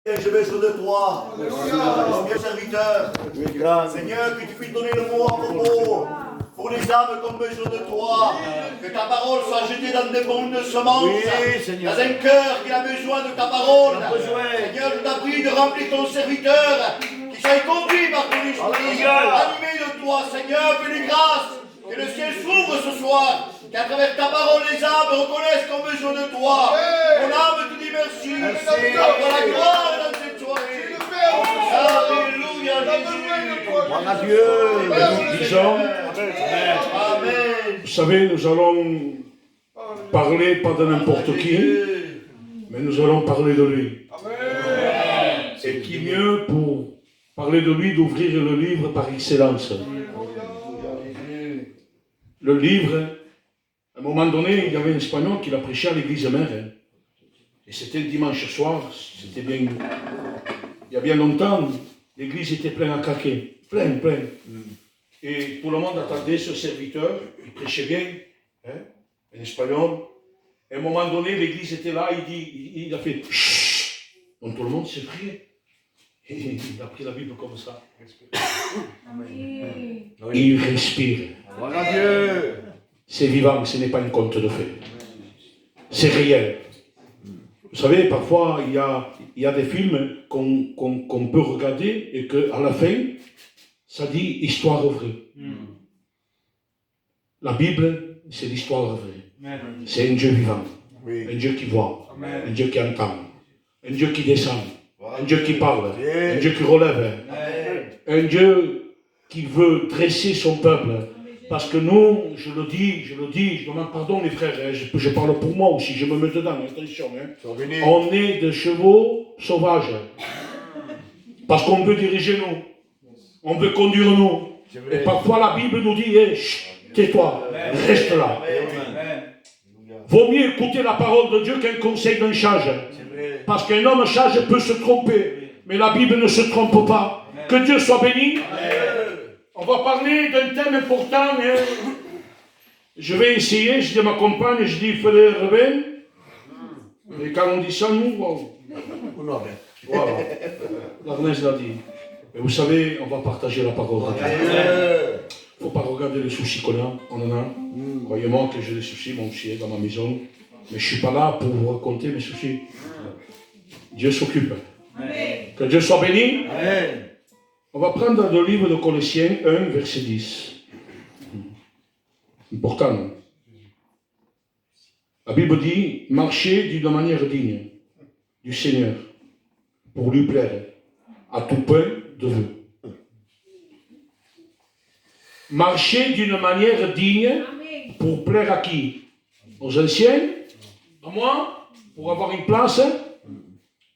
Je besoin de toi, mon serviteur. Seigneur, que tu puisses donner le mot à propos pour les âmes qui ont besoin de toi. Que ta parole soit jetée dans des bonnes semences. Dans un cœur qui a besoin de ta parole. Seigneur, je t'prie de remplir ton serviteur, qui soit conduit par ton esprit, animé de toi, Seigneur, fais-lui grâce. Que le ciel s'ouvre ce soir, qu'à travers ta parole, les âmes reconnaissent qu'on a besoin de toi. Mon âme te dit merci. Pour la gloire dans cette soirée. Alléluia, Jésus. Voilà Dieu. Nous disons, Amen. vous savez, nous allons parler pas de n'importe qui, mais nous allons parler de lui. Et qui mieux pour parler de lui d'ouvrir le livre par excellence. Le livre, à un moment donné, il y avait un Espagnol qui l'a prêché à l'église mère. Et c'était le dimanche soir, c'était bien. Il y a bien longtemps, l'église était pleine à craquer. Plein. Et tout le monde attendait ce serviteur, il prêchait bien, un Espagnol. Et à un moment donné, l'église était là, il a fait chut. Donc tout le monde s'est prié. Et il a pris la Bible comme ça. Il respire. Voilà Dieu. C'est vivant, ce n'est pas une conte de fées. C'est réel. Vous savez, parfois, il y a des films qu'on peut regarder et qu'à la fin, ça dit histoire vraie. La Bible, c'est l'histoire vraie. C'est un Dieu vivant, un Dieu qui voit, un Dieu qui entend, un Dieu qui descend, un Dieu qui parle, un Dieu qui relève, un Dieu qui veut dresser son peuple. Parce que nous, je le dis, je demande pardon les frères, je parle pour moi aussi, je me mets dedans, attention. On est des chevaux sauvages. Parce qu'on veut diriger nous, on veut conduire nous. Et parfois la Bible nous dit, hey, tais-toi, reste là. Vaut mieux écouter la parole de Dieu qu'un conseil d'un sage. Parce qu'un homme sage peut se tromper, mais la Bible ne se trompe pas. Que Dieu soit béni. On va parler d'un thème important. Je vais essayer, je dis à ma compagne, je dis, frère Ruben. Et quand on dit ça, nous, wow. Voilà. L'Arnès l'a dit. Mais vous savez, on va partager la parole de Dieu. Il ne faut pas regarder les soucis qu'on a. On en a. Croyez-moi que j'ai des soucis, moi aussi, dans ma maison. Mais je ne suis pas là pour vous raconter mes soucis. Dieu s'occupe. Que Dieu soit béni. Amen. On va prendre le livre de Colossiens 1, verset 10. Important. Non? La Bible dit, marchez d'une manière digne du Seigneur, pour lui plaire, à tout point de vue. Marchez d'une manière digne, pour plaire à qui? Aux anciens? À moi? Pour avoir une place?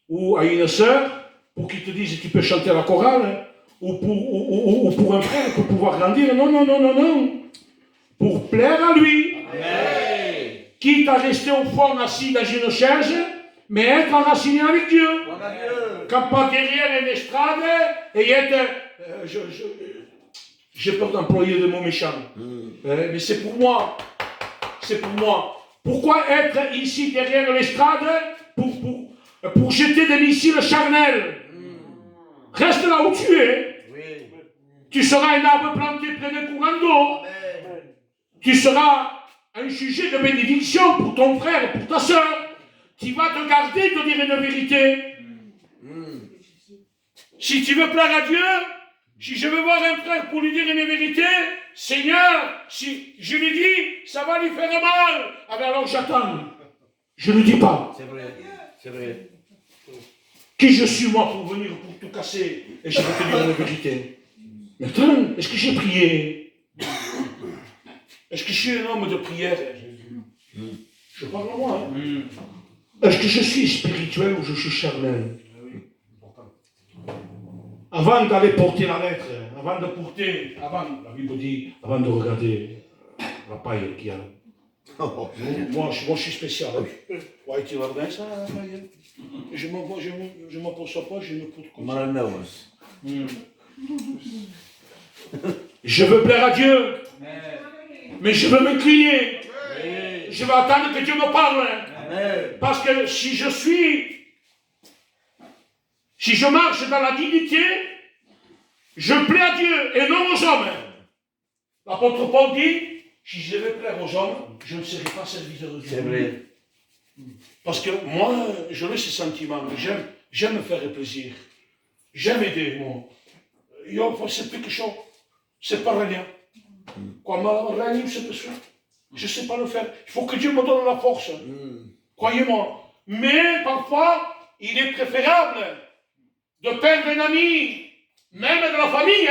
Ou à une sœur? Pour qu'ils te disent, tu peux chanter la chorale? Ou pour un frère, pour pouvoir grandir. Non. Pour plaire à lui. Amen. Quitte à rester au fond assis dans une chaise, mais être enraciné avec Dieu. Quand pas derrière une estrade et être... j'ai peur d'employer le mot méchant. Mais c'est pour moi. C'est pour moi. Pourquoi être ici derrière l'estrade pour jeter des missiles charnels? Reste là où tu es. Tu seras un arbre planté près d'un courant d'eau. Tu seras un sujet de bénédiction pour ton frère et pour ta soeur. Tu vas te garder de dire une vérité. Si tu veux plaire à Dieu, si je veux voir un frère pour lui dire une vérité, Seigneur, si je lui dis, ça va lui faire mal, alors j'attends. Je ne dis pas. C'est vrai. Qui je suis moi pour venir pour tout casser et je vais te dire la vérité. Mais attends, est-ce que j'ai prié? Est-ce que je suis un homme de prière? Je parle à moi. Est-ce que je suis spirituel ou je suis charnel? Avant d'aller porter la lettre, la Bible dit, avant de regarder la paille qu'il y a. Moi, je suis spécial. Ouais, tu vas bien ça, paille? Je ne m'aperçois pas, je me coûte comme ça. Je veux plaire à Dieu, mais je veux m'incliner. Je veux attendre que Dieu me parle. Parce que si je suis Si je marche dans la dignité, je plais à Dieu et non aux hommes. L'apôtre Paul dit, si je devais plaire aux hommes, je ne serais pas serviteur de Dieu. C'est vrai. Parce que moi, j'aurais ce sentiment, j'aime me faire plaisir. J'aime aider, moi. C'est quelque chose, c'est pas rien. Quoi, rien, c'est ça. Je ne sais pas le faire. Il faut que Dieu me donne la force. Croyez-moi. Mais parfois, il est préférable de perdre un ami, même de la famille.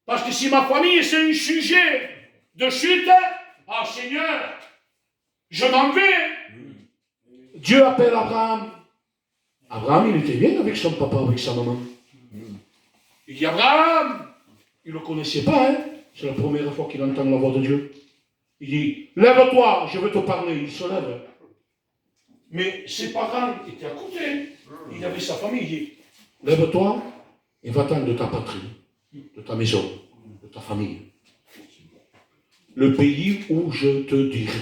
Parce que si ma famille c'est un sujet de chute, ah Seigneur, je m'en vais. Dieu appelle Abraham. Abraham, il était bien avec son papa, avec sa maman. Il dit Abraham, il ne le connaissait pas, c'est la première fois qu'il entend la voix de Dieu. Il dit, lève-toi, je veux te parler. Il se lève. Mais ses parents étaient à côté. Il avait sa famille. Il dit, lève-toi et va-t'en de ta patrie, de ta maison, de ta famille. Le pays où je te dirai.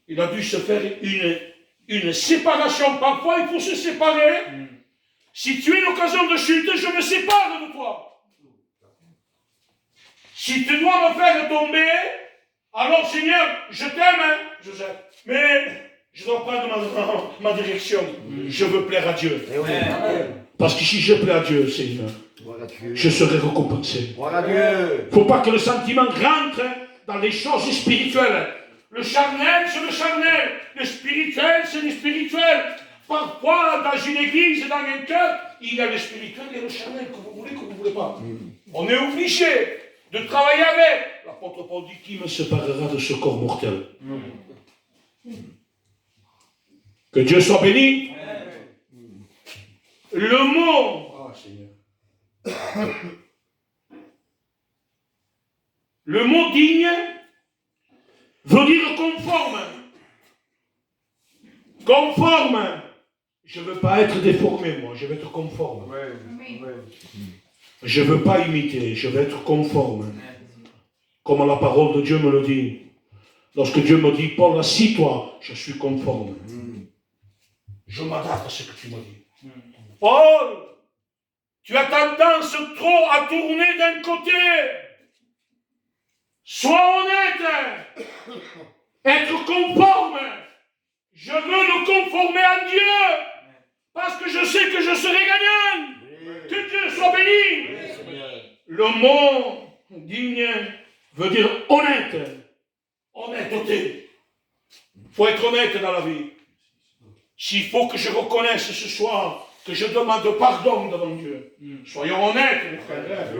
Il a dû se faire une séparation. Parfois, il faut se séparer. Si tu es une occasion de chute, je me sépare de toi. Si tu dois me faire tomber, alors Seigneur, je t'aime, Joseph, mais je dois prendre ma direction. Je veux plaire à Dieu. Parce que si je plais à Dieu, Seigneur, je serai récompensé. Il ne faut pas que le sentiment rentre dans les choses spirituelles. Le charnel, c'est le charnel. Le spirituel, c'est le spirituel. Parfois, dans une église, dans un cœur, il y a le spirituel et le charnel, que vous voulez, que vous ne voulez pas. On est obligé de travailler avec. L'apôtre Paul dit, qui me séparera de ce corps mortel? Que Dieu soit béni. Le mot, Seigneur. Le mot digne veut dire conforme. Conforme. Je ne veux pas être déformé, moi, je veux être conforme. Je ne veux pas imiter, je veux être conforme. Comme la parole de Dieu me le dit. Lorsque Dieu me dit, Paul, assis-toi, je suis conforme. Je m'adapte à ce que tu me dis. Paul, tu as tendance trop à tourner d'un côté. Sois honnête. Être conforme. Je veux me conformer à Dieu. Parce que je sais que je serai gagnant. Que Dieu soit béni. Le mot digne veut dire honnête. Honnêteté. Il faut être honnête dans la vie. S'il faut que je reconnaisse ce soir que je demande pardon devant Dieu, soyons honnêtes, mes frères.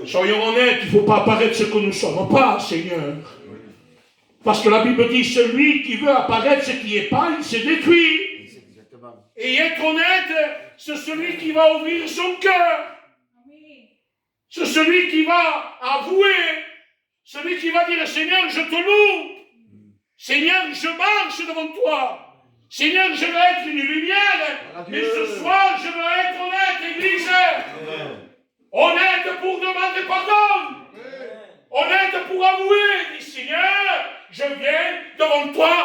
Soyons honnêtes, il ne faut pas apparaître ce que nous ne sommes pas, Seigneur. Parce que la Bible dit, celui qui veut apparaître ce qui n'est pas, il se détruit. Et être honnête, c'est celui qui va ouvrir son cœur. C'est celui qui va avouer. Celui qui va dire, Seigneur, je te loue. Seigneur, je marche devant toi. Seigneur, je veux être une lumière. Mais ce soir, je veux être honnête, Église. Honnête pour demander pardon. Honnête pour avouer. Dis, Seigneur, je viens devant toi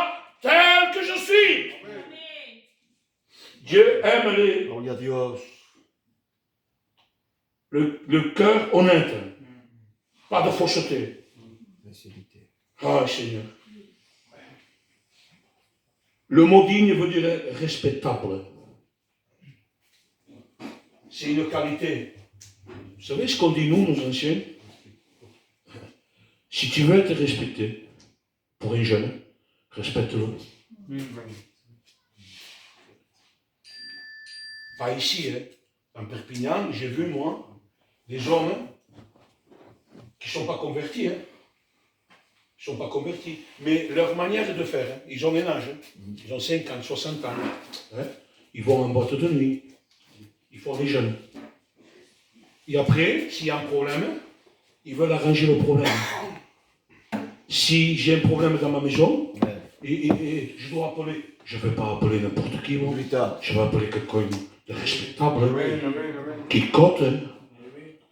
tel que je suis. Dieu aime le cœur honnête. Pas de fausseté. Ah, Seigneur. Le mot digne veut dire respectable. C'est une qualité. Vous savez ce qu'on dit nous, nos anciens? Si tu veux être respecté pour un jeune, respecte-le. Pas ici, en Perpignan, j'ai vu, moi, des hommes qui ne sont pas convertis. Ils ne sont pas convertis. Mais leur manière de faire, ils ont un âge. Ils ont 50, 60 ans. Ils vont en boîte de nuit. Ils font des jeunes. Et après, s'il y a un problème, ils veulent arranger le problème. Si j'ai un problème dans ma maison, et je dois appeler, je ne vais pas appeler n'importe qui, moi. Je vais appeler quelqu'un de respectable, qui cote,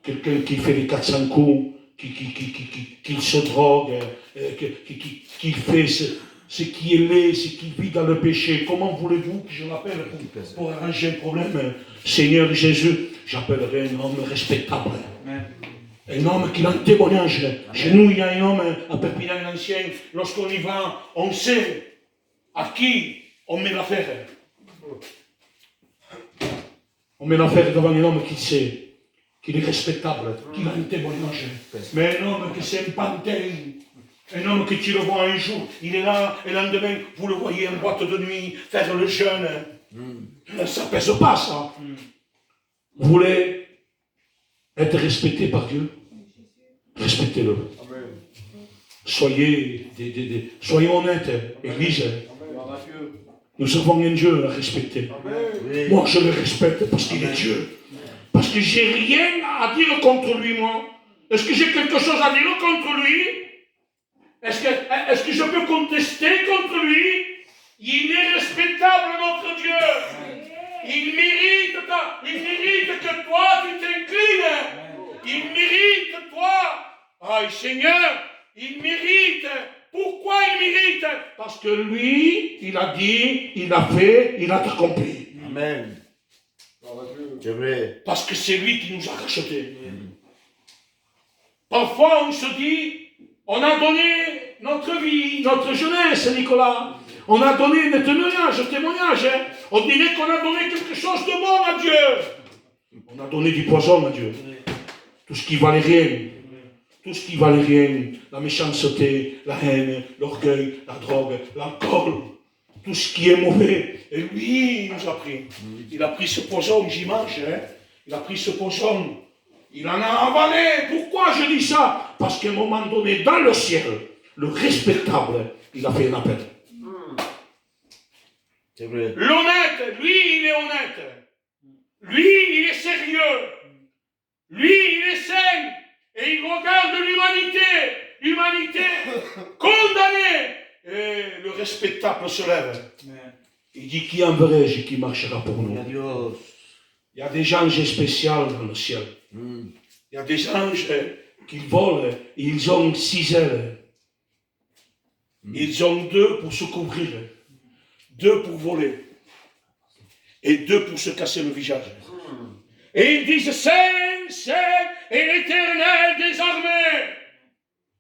quelqu'un qui fait les 400 coups, qui se drogue, qui fait ce qui est laid, ce qui vit dans le péché. Comment voulez-vous que je l'appelle pour arranger un problème? Seigneur Jésus, j'appellerai un homme respectable. Un homme qui a un témoignage. Chez nous, il y a un homme à Perpignan l'Ancien. Lorsqu'on y va, on sait à qui on met l'affaire. On met l'affaire devant un homme qui sait qu'il est respectable, qu'il a un témoignage. Mais un homme qui c'est un pantin, un homme que tu le vois un jour, il est là, et le lendemain, vous le voyez en boîte de nuit, faire le jeûne. Ça ne pèse pas, ça. Vous voulez être respecté par Dieu? Respectez-le. Soyez honnêtes, Église. Nous avons un Dieu à respecter. Moi, je le respecte parce qu'il est Dieu. Parce que j'ai rien à dire contre lui, moi. Est-ce que j'ai quelque chose à dire contre lui? Est-ce que je peux contester contre lui? Il est respectable, notre Dieu. Il mérite que toi, tu t'inclines. Il mérite, toi. Ah, Seigneur, il mérite. Pourquoi il mérite? Parce que lui, il a dit, il a fait, il a accompli. Amen. C'est vrai. Parce que c'est lui qui nous a rachetés. Parfois, on se dit, on a donné notre vie, notre jeunesse, Nicolas. On a donné un témoignage. On dirait qu'on a donné quelque chose de bon à Dieu. On a donné du poison à Dieu. Tout ce qui valait rien. Tout ce qui valait rien. La méchanceté, la haine, l'orgueil, la drogue, l'alcool. Tout ce qui est mauvais. Et lui, il nous a pris. Il a pris ce poison, j'imagine. Il a pris ce poison. Il en a avalé. Pourquoi je dis ça? Parce qu'à un moment donné, dans le ciel, le respectable, il a fait un appel. C'est vrai. L'honnête, lui, il est honnête. Lui, il est sérieux. Lui, il est saint. Et il regarde l'humanité. L'humanité condamnée. Et le respectable se lève. Il dit, qui enverrai-je qui marchera pour nous? Il y a des anges spéciaux dans le ciel. Il y a des anges qui volent et ils ont 6 ailes. Ils ont 2 pour se couvrir, 2 pour voler et 2 pour se casser le visage. Et ils disent, Saint, Saint est l'Éternel des armées.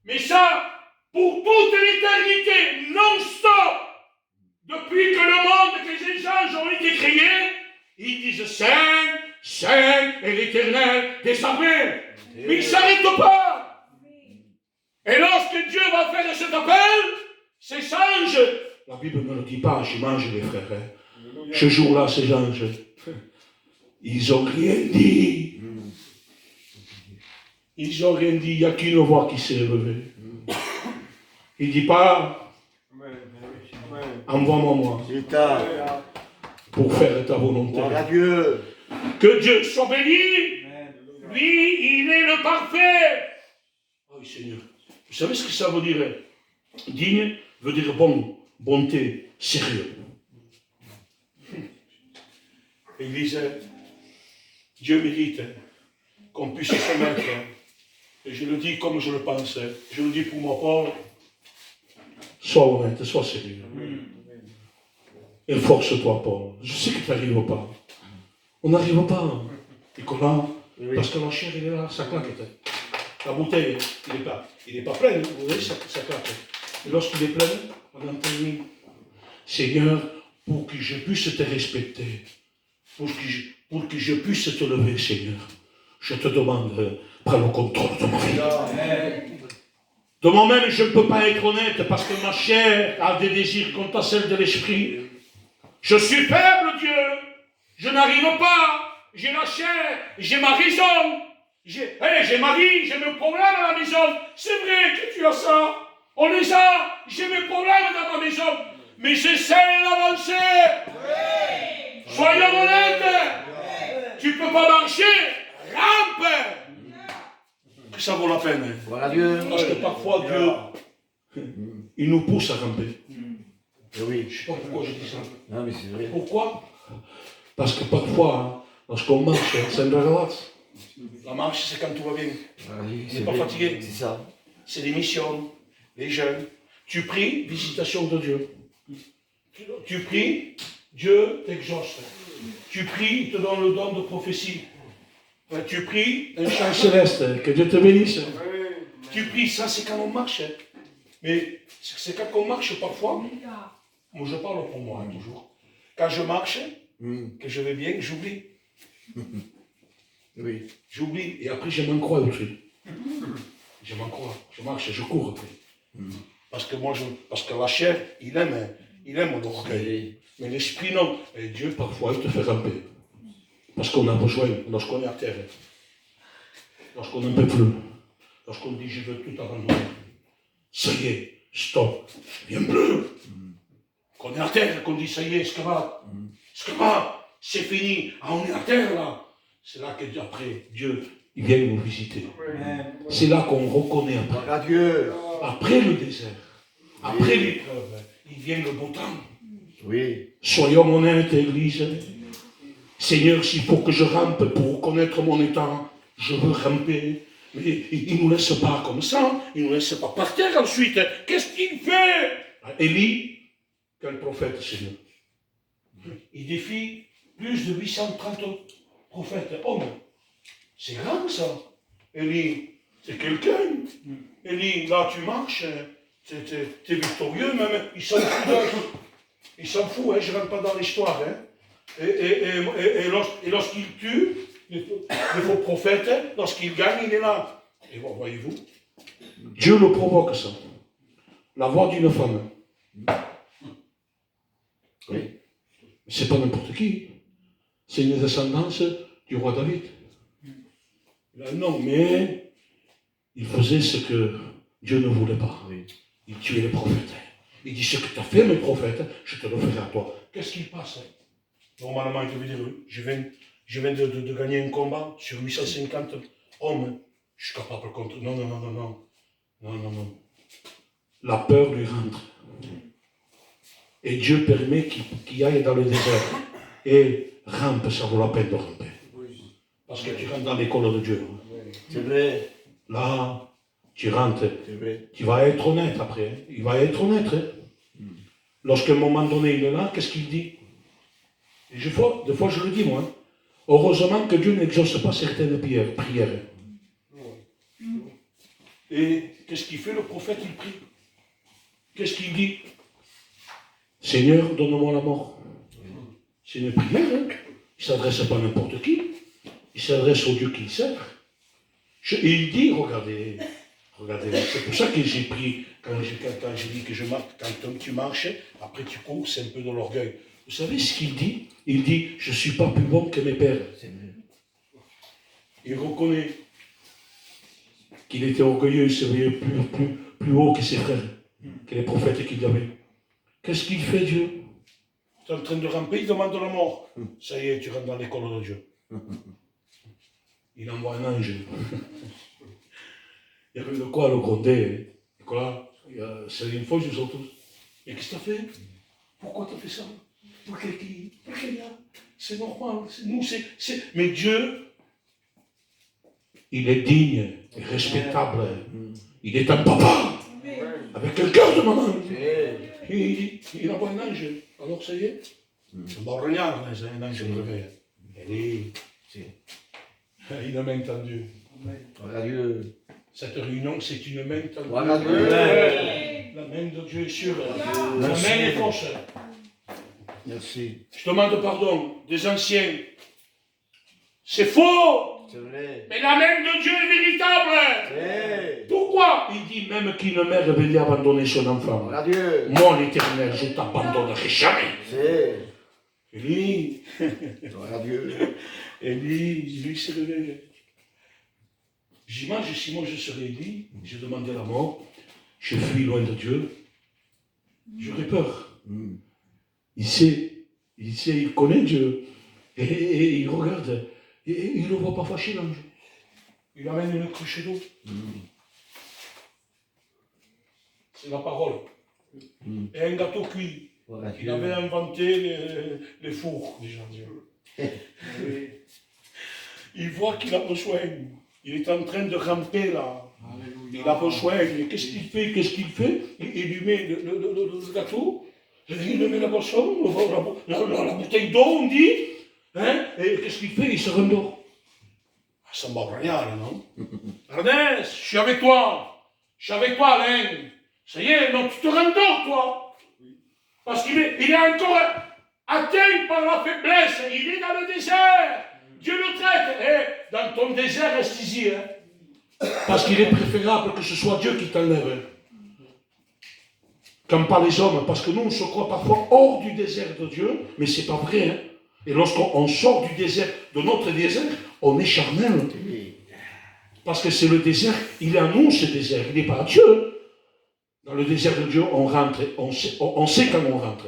Mais ça, pour toute l'éternité, non-stop, depuis que le monde, que les anges ont été créés, ils disent Saint, Saint est l'Éternel des armées. Mais ils ne s'arrêtent pas. Et lorsque Dieu va faire cet appel, ces anges, la Bible ne le dit pas, j'imagine les frères, ce jour-là, ces anges, ils n'ont rien dit. Ils n'ont rien dit, il n'y a qu'une voix qui s'est levée. Il ne dit pas, envoie-moi moi. Pour faire ta volonté. Dieu. Que Dieu soit béni. Lui, il est le parfait. Oh Seigneur. Vous savez ce que ça veut dire? Digne veut dire bon, bonté, sérieux. Église, Dieu mérite qu'on puisse se mettre. Et je le dis comme je le pense. Je le dis pour moi, Paul. Sois honnête, sois sérieux. Efforce-toi, Paul. Je sais que tu n'arrives pas. On n'arrive pas, Nicolas, parce que la chair, il est là, ça claque. La bouteille, il n'est pas plein, vous voyez, ça claque. Et lorsqu'il est plein, on entend, Seigneur, pour que je puisse te respecter, pour que je puisse te lever, Seigneur, je te demande, prends le contrôle de ma vie. De moi-même, je ne peux pas être honnête parce que ma chair a des désirs contre celle de l'esprit. Je suis faible, Dieu. Je n'arrive pas. J'ai la chair. J'ai ma raison. J'ai ma vie. J'ai mes problèmes à la maison. C'est vrai que tu as ça. On les a. J'ai mes problèmes dans ma maison. Mais j'essaie d'avancer. Oui. Soyons honnêtes. Tu ne peux pas marcher. Rampe. Que ça vaut la peine. Voilà Dieu. Parce que parfois, Dieu, il nous pousse à ramper. Oui. Je ne sais pas pourquoi je dis ça. Non, mais c'est vrai. Pourquoi? Parce que parfois, lorsqu'on marche, c'est un relax. La marche, c'est quand tout va bien. Oui, on n'est pas fatigué. C'est ça. C'est les missions, les jeunes. Tu pries, visitation de Dieu. Tu pries, Dieu t'exauce. Tu pries, il te donne le don de prophétie. Tu pries, un chant céleste, que Dieu te bénisse. Tu pries, ça c'est quand on marche. Mais c'est quand on marche parfois. Moi je parle pour moi toujours. Quand je marche, que je vais bien, j'oublie. Oui. J'oublie et après je m'en crois aussi. Je m'en crois, je marche, je cours après. Parce que la chair, il aime l'orgueil. Mais l'esprit non. Et Dieu parfois il te fait ramper. Parce qu'on a besoin, lorsqu'on est à terre, lorsqu'on n'en peut plus, lorsqu'on dit je veux tout abandonner. Ça y est, stop, viens plus. Qu'on est à terre, qu'on dit ça y est, escapade, c'est fini, on est à terre là. C'est là que après, Dieu, il vient nous visiter. C'est là qu'on reconnaît après le désert, après l'épreuve, il vient le beau temps. Oui. Soyons honnêtes, Église. Seigneur, s'il faut que je rampe pour connaître mon état, je veux ramper. Mais il ne nous laisse pas comme ça, il ne nous laisse pas par terre ensuite. Qu'est-ce qu'il fait? Élie, quel prophète, Seigneur. Il défie plus de 830 prophètes, hommes. C'est grand ça. Élie, c'est quelqu'un. Élie, là tu marches, t'es victorieux même, il s'en fout. Il s'en fout, hein, je ne rentre pas dans l'histoire. Hein. Et lorsqu'il tue les faux prophètes, lorsqu'il gagne, il est là. Et voyez-vous, Dieu le provoque ça. La voix d'une femme. Oui. C'est pas n'importe qui. C'est une descendance du roi David. Non, mais il faisait ce que Dieu ne voulait pas. Il tuait les prophètes. Il dit, ce que tu as fait, mes prophètes, je te le ferai à toi. Qu'est-ce qu'il passe? Normalement, il devait dire, je viens de gagner un combat sur 850 hommes. Je suis capable contre... Non. La peur lui rentre. Et Dieu permet qu'il aille dans le désert. Et rampe, ça vaut la peine de ramper. Parce que tu rentres dans l'école de Dieu. C'est vrai. Là, tu rentres. Tu vas être honnête après. Hein. Il va être honnête. Hein. Lorsqu'à un moment donné, il est là, qu'est-ce qu'il dit? Et des fois, je le dis, moi. Hein. Heureusement que Dieu n'exauce pas certaines prières. Et qu'est-ce qu'il fait, le prophète? Il prie. Qu'est-ce qu'il dit? Seigneur, donne-moi la mort. C'est une prière. Hein. Il ne s'adresse pas à n'importe qui. Il s'adresse au Dieu qu'il sert. Et il dit, regardez, c'est pour ça que j'ai pris, quand j'ai dit que je marche, quand tu marches, après tu cours, c'est un peu de l'orgueil. Vous savez ce qu'il dit? Il dit, je ne suis pas plus bon que mes pères. Il reconnaît qu'il était orgueilleux, il se voyait plus haut que ses frères, que les prophètes qu'il avait. Qu'est-ce qu'il fait, Dieu? Tu es en train de ramper, il demande la mort. Ça y est, tu rentres dans l'école de Dieu. Il envoie un ange. Il y avait de quoi le gronder. Quoi? C'est une fois, je vous tous. Et qu'est-ce que tu as fait? Pourquoi tu as fait ça? Pour quelqu'un? C'est normal. Mais Dieu, il est digne et respectable. Il est un papa. Avec un cœur de maman. Il envoie un ange. Alors ça y est? C'est un borgnard, c'est un ange de réveil. Une main tendue. Dieu. Cette réunion, c'est une main tendue. La main de Dieu est sûre. La main est forte. Merci. Je demande pardon des anciens. C'est faux. C'est vrai. Mais la main de Dieu est véritable. Pourquoi? Il dit même qu'une mère venait abandonner son enfant. Dieu. Moi, l'Éternel, je ne t'abandonnerai jamais. Élie. Élie, lui s'est réveillé. J'imagine, si moi je serais Élie, j'ai demandé la mort, je fuis loin de Dieu, j'aurais peur. Il sait, il connaît Dieu. Et il regarde, et il ne le voit pas fâché l'ange. Il amène une cruche d'eau. C'est la parole. Et un gâteau cuit. Il avait inventé les fours, déjà. Il voit qu'il a besoin. Il est en train de ramper là. Il a besoin, qu'est-ce qu'il fait, il lui met le gâteau, il lui met la boisson, la bouteille d'eau, on dit, hein, et qu'est-ce qu'il fait? Il se rendort. Ça ne va rien, là, non? Ernest, je suis avec toi, Alain. Ça y est, non, tu te rendors, toi. Parce qu'il est encore atteint par la faiblesse, il est dans le désert. Dieu le traite. Et dans ton désert, reste ici, hein. Parce qu'il est préférable que ce soit Dieu qui t'enlève. Comme pas les hommes, parce que nous, on se croit parfois hors du désert de Dieu, mais c'est pas vrai. Hein. Et lorsqu'on sort du désert, de notre désert, on est charnel. Parce que c'est le désert, il est à nous ce désert, il n'est pas à Dieu. Dans le désert de Dieu, on rentre, on sait quand on rentre.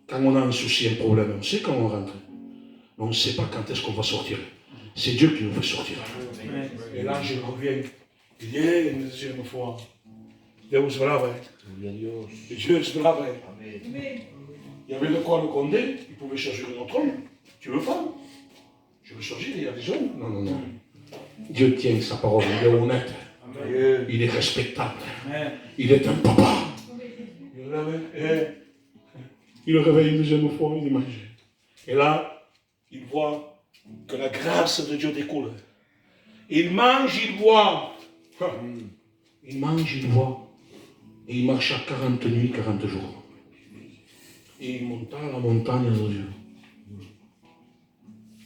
Quand on a un souci, un problème, on sait quand on rentre. Mais on ne sait pas quand est-ce qu'on va sortir. C'est Dieu qui nous fait sortir. Et là, je reviens. Il y a une deuxième fois. Dieu se brave. Dieu se brave. Il y avait de quoi le condamner. Il pouvait choisir un autre homme. Tu veux pas? Je veux choisir, il y a des hommes. Non. Dieu tient sa parole. Il est honnête. Il est respectable. Il est un papa. Il le réveille une deuxième fois, il mange. Et là, il voit que la grâce de Dieu découle. Il mange, il voit. Il mange, il voit. Et il marcha 40 nuits, 40 jours. Et il monta à la montagne de Dieu.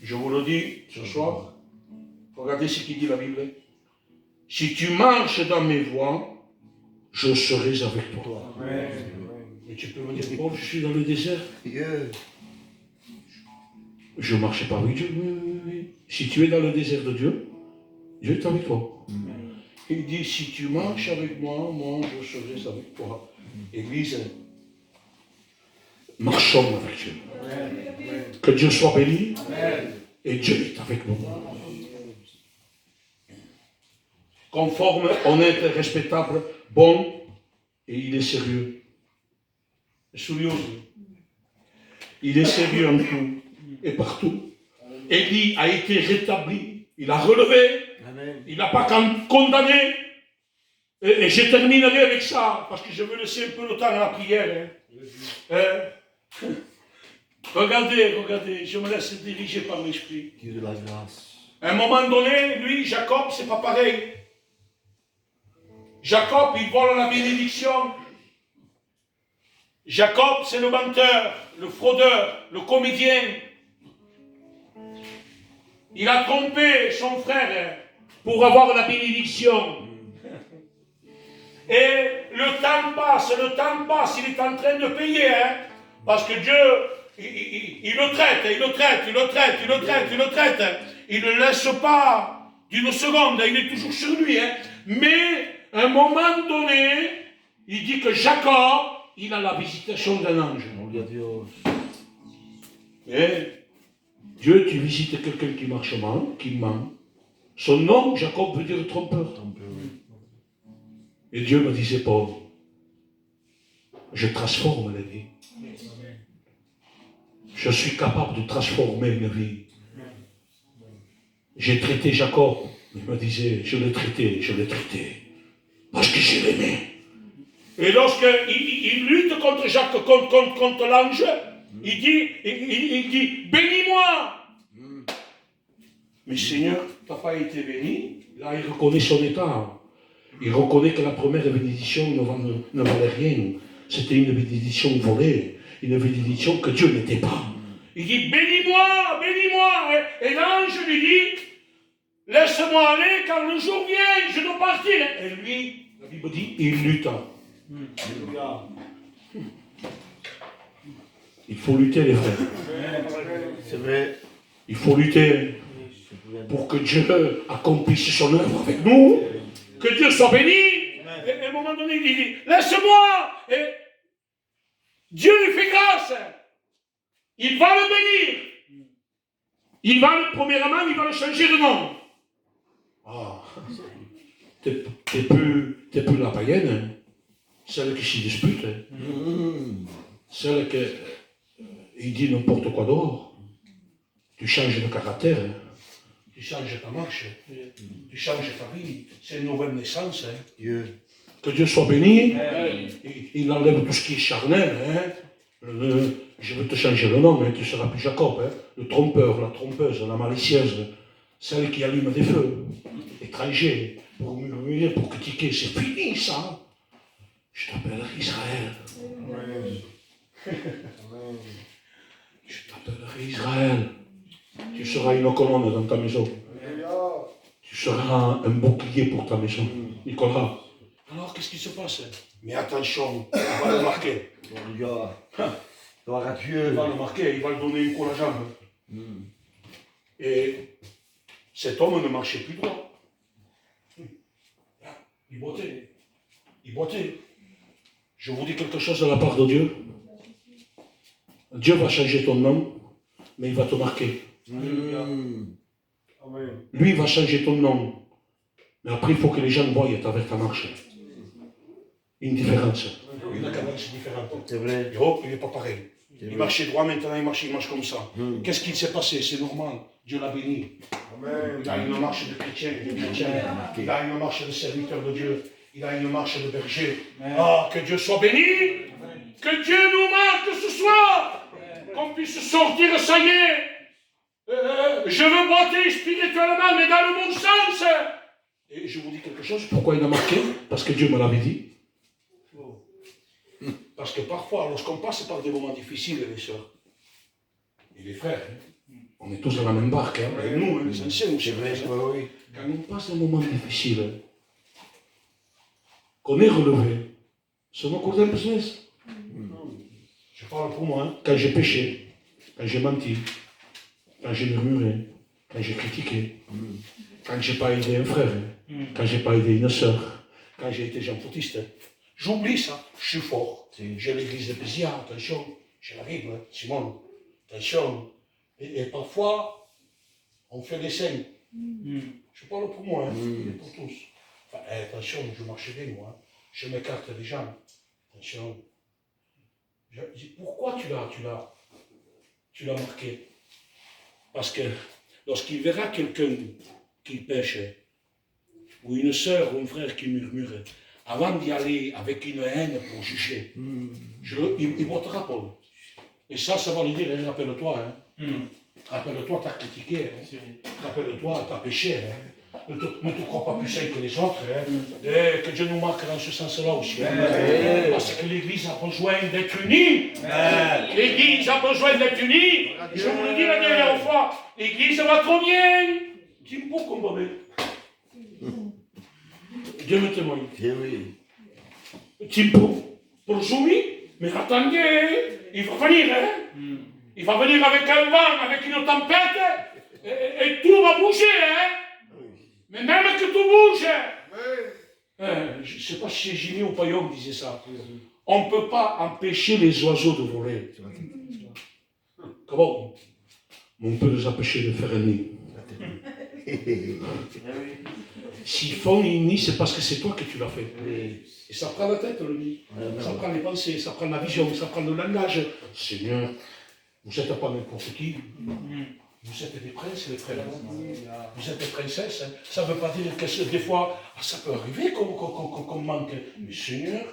Je vous le dis ce soir, regardez ce qu'il dit la Bible. Si tu marches dans mes voies, je serai avec toi. Mais tu peux me dire, oh, je suis dans le désert. Je ne marche pas avec Dieu. Oui. Si tu es dans le désert de Dieu, Dieu est avec toi. Il dit, si tu marches avec moi, moi je serai avec toi. Église, marchons avec Dieu. Que Dieu soit béni. Et Dieu est avec nous. Conforme, honnête, respectable, bon, et il est sérieux. Il est sérieux en tout et partout. Élie a été rétabli, il a relevé, il n'a pas condamné. Et je terminerai avec ça, parce que je veux laisser un peu le temps à la prière. Regardez, je me laisse diriger par l'Esprit. Dieu de la grâce. À un moment donné, lui, Jacob, c'est pas pareil. Jacob, il vole la bénédiction. Jacob, c'est le menteur, le fraudeur, le comédien. Il a trompé son frère pour avoir la bénédiction. Et le temps passe, il est en train de payer. Hein, parce que Dieu, il le traite. Il ne laisse pas d'une seconde, il est toujours sur lui. Hein. Mais, à un moment donné, il dit que Jacob, il a la visitation d'un ange. Mais Dieu, tu visites quelqu'un qui marche mal, qui ment. Son nom, Jacob, veut dire trompeur. Et Dieu me disait, Paul, je transforme les vies. Je suis capable de transformer une vie. J'ai traité Jacob. Il me disait, je l'ai traité. Parce que je l'aimais. Et lorsqu'il lutte contre Jacques, contre l'ange, il dit, bénis-moi. Mais Seigneur, tu n'as pas été béni. Là, il reconnaît son état. Il reconnaît que la première bénédiction ne valait rien. C'était une bénédiction volée. Une bénédiction que Dieu n'était pas. Il dit, bénis-moi. Et l'ange lui dit, laisse-moi aller, car le jour vient, je dois partir. Et lui, la Bible dit, il lutta. Il faut lutter, les frères. C'est vrai. Il faut lutter pour que Dieu accomplisse son œuvre avec nous. Que Dieu soit béni. Et à un moment donné, il dit, laisse-moi. Et Dieu lui fait grâce. Il va le bénir. Premièrement, il va le changer de nom. Ah, t'es plus la païenne, hein. Celle qui s'y dispute. Hein. Celle qui dit n'importe quoi dehors. Tu changes de caractère. Hein. tu changes ta marche, tu changes ta vie. C'est une nouvelle naissance. Que Dieu soit béni. Il enlève tout ce qui est charnel. Je vais te changer le nom, tu ne seras plus Jacob. Le trompeur, la trompeuse, la malicieuse, celle qui allume des feux, étranger, pour murmurer, pour critiquer. C'est fini ça. Je t'appelle Israël. Je t'appellerai Israël. Tu seras une colonne dans ta maison. Tu seras un bouclier pour ta maison. Nicolas. Alors, qu'est-ce qui se passe? Mais attention, on va le marquer. Gloire à Il Dieu. va le marquer, il va le donner une coup à la jambe. Et cet homme ne marchait plus droit. Il boitait. Il boitait. Je vous dis quelque chose de la part de Dieu. Dieu va changer ton nom, mais il va te marquer. Lui va changer ton nom. Mais après, il faut que les gens voient avec ta marche. Une différence. Une cadence différente. C'est vrai. Et hop, il n'est pas pareil. Il marchait droit, maintenant il marche comme ça. Qu'est-ce qui s'est passé? C'est normal. Dieu l'a béni. Il a une marche de chrétien, il a une marche de serviteur de Dieu. Il a une marche de berger. Ah, que Dieu soit béni. Que Dieu nous marque ce soir. Qu'on puisse sortir, ça y est. Je veux boiter spirituellement, mais dans le bon sens. Et je vous dis quelque chose. Pourquoi il a marqué? Parce que Dieu me l'avait dit. Parce que parfois, lorsqu'on passe par des moments difficiles, les sœurs et les frères, on est tous dans la même barque. Et nous, les anciens, c'est vrai. Quand on passe un moment difficile, qu'on est relevé, c'est mon côté de business. Je parle pour moi. Quand j'ai péché, quand j'ai menti, quand j'ai murmuré, quand j'ai critiqué, quand j'ai pas aidé un frère, quand j'ai pas aidé une sœur, quand j'ai été jean-foutiste. J'oublie ça, je suis fort. J'ai l'église de Béziers, attention, j'ai la Bible, Simon, attention. Et parfois, on fait des scènes. Je parle pour moi, et pour tous. Enfin, attention, je marche bien, moi. Je m'écarte des gens. Attention. Je dis, pourquoi tu l'as marqué? Parce que lorsqu'il verra quelqu'un qui pêche, ou une sœur ou un frère qui murmure, avant d'y aller avec une haine pour juger, il votera Paul. Et ça va lui dire, rappelle-toi, rappelle-toi, t'as critiqué, rappelle-toi, t'as péché. Ne te crois pas plus sain que les autres. Et que Dieu nous marque dans ce sens-là aussi. Parce que l'Église a besoin d'être unie. L'Église a besoin d'être unie. Je vous le dis la dernière fois, l'Église va trop bien. Timpo comme bébé. Dieu me témoigne. Timpo, pour Zoumi, mais attendez, il va venir. Il va venir avec un vent, avec une tempête, et tout va bouger. Mais même que tout bouge. Je ne sais pas si c'est Jimmy ou Payot qui disait ça. On ne peut pas empêcher les oiseaux de voler. Comment? On peut les empêcher de faire un nid. S'ils font un nid, c'est parce que c'est toi que tu l'as fait. Et ça prend la tête, le nid. Ça prend les pensées, ça prend la vision, ça prend le langage. Seigneur, vous n'êtes pas n'importe qui. Vous êtes des princes, les frères. Vous êtes des princesses. Ça ne veut pas dire que des fois, ça peut arriver qu'on manque. Mais Seigneur,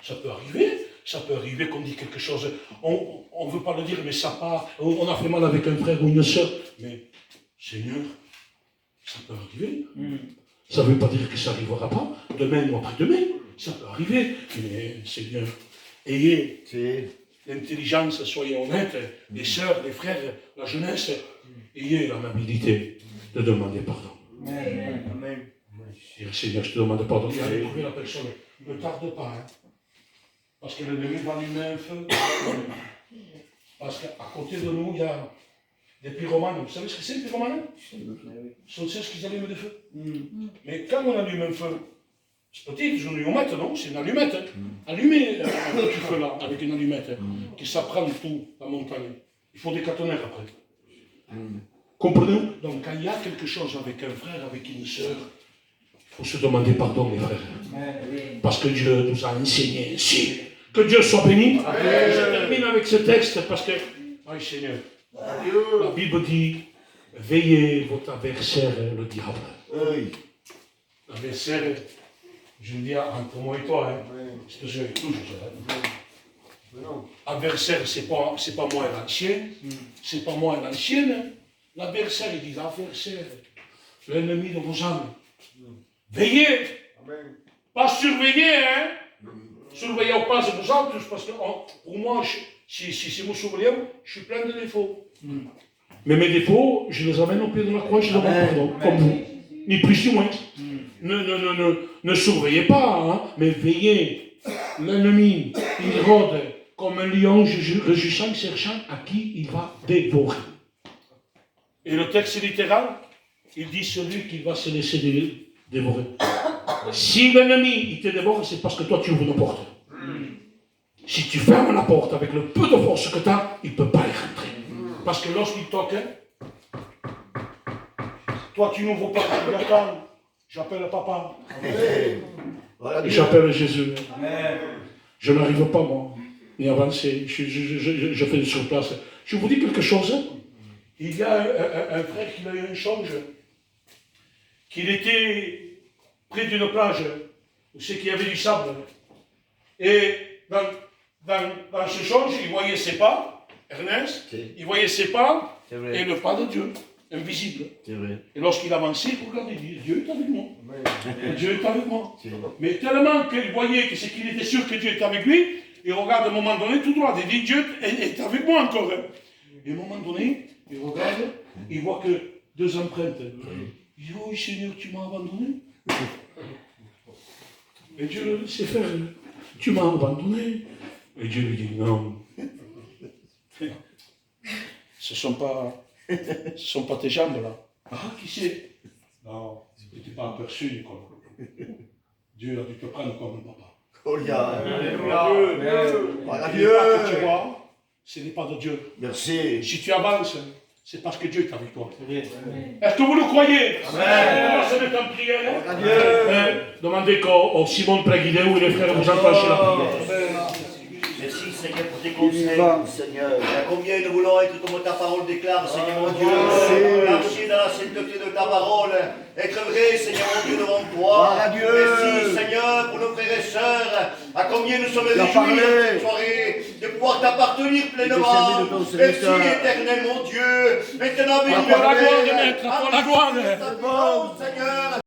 ça peut arriver. Ça peut arriver qu'on dit quelque chose. On ne veut pas le dire, mais ça part. On a fait mal avec un frère ou une sœur. Mais Seigneur, ça peut arriver. Ça ne veut pas dire que ça n'arrivera pas. Demain ou après-demain. Ça peut arriver. Mais Seigneur, ayez l'intelligence, soyez honnêtes. Les sœurs, les frères, la jeunesse. Ayez l'amabilité de demander pardon. Amen. Dire, Seigneur, je te demande pardon. Et allez trouver la personne. Ne tarde pas. Parce que l'ennemi va allumer un feu. Parce qu'à côté de nous, il y a des pyromanes. Vous savez ce que c'est, les pyromanes? Ce sont ceux qui allument des feux. Mais quand on allume un feu, c'est petit, je une allumette, non? C'est une allumette. Allumez un petit feu là, avec une allumette, qui s'apprend tout, la montagne. Il faut des catonnerres après. Comprenez-vous? Donc quand il y a quelque chose avec un frère, avec une sœur, il faut se demander pardon, les frères. Parce que Dieu nous a enseigné ainsi. Que Dieu soit béni. Je termine avec ce texte parce que, Seigneur, la Bible dit, veillez votre adversaire, le diable. Oui. L'adversaire, je veux dire, entre moi et toi, hein, parce que je toujours. Adversaire, c'est pas moi et l'ancien, c'est pas moi et l'ancienne. Hein. L'adversaire, il dit l'adversaire, l'ennemi de vos âmes. Veillez, pas surveiller, hein. Surveillez pas de vos âmes, parce que pour moi, si vous surveillez, je suis plein de défauts. Mais mes défauts, je les amène au pied de la croix, je demande pardon, comme vous. Ni plus ni moins. Ne surveillez pas, hein, mais veillez. L'ennemi, il rôde comme un lion rugissant, cherchant à qui il va dévorer. Et le texte littéral, il dit celui qui va se laisser dévorer. Si l'ennemi, il te dévore, c'est parce que toi, tu ouvres une porte. Si tu fermes la porte avec le peu de force que tu as, il ne peut pas y rentrer. Parce que lorsqu'il toque, toi, tu n'ouvres pas, tu attends. J'appelle papa. J'appelle Jésus. Je n'arrive pas, moi, ni avancer. Je fais sur place. Je vous dis quelque chose. Il y a un frère qui a eu un change. Qu'il était près d'une plage où c'est qu'il y avait du sable. Et dans ce change, il voyait ses pas, Ernest, il voyait ses pas et le pas de Dieu, invisible. Et lorsqu'il avançait, il regardait, il dit, Dieu est avec moi. Dieu est avec moi. Mais tellement qu'il voyait que c'est qu'il était sûr que Dieu était avec lui, il regarde à un moment donné tout droit, il dit, Dieu est avec moi encore. Et à un moment donné, il regarde, il voit que 2 empreintes. Il dit, oh Seigneur, tu m'as abandonné. Et Dieu le laissait faire. Tu m'as abandonné. Et Dieu lui dit, non. Ce ne sont pas tes jambes là. Ah, qui c'est? Non, tu n'étais pas aperçu, Nicolas. Dieu a dû te prendre comme un papa. Dieu. Que tu vois, ce n'est pas de Dieu. Merci. Si tu avances, c'est parce que Dieu est avec toi. Est-ce que vous le croyez? On va se mettre en prière. Demandez qu'au Simon Préguidé ou les frères vous enclenchez la prière. Merci Seigneur pour tes conseils, Seigneur. Combien nous voulons être comme ta parole déclare, Seigneur mon Dieu. Marcher dans la sainteté de ta parole. Être vrai, Seigneur mon Dieu, devant toi. Merci Seigneur pour nos frères et sœurs. À combien nous sommes réjouis cette soirée de pouvoir t'appartenir pleinement. Merci éternel mon Dieu. Maintenant, la gloire, Maître, la gloire. Seigneur.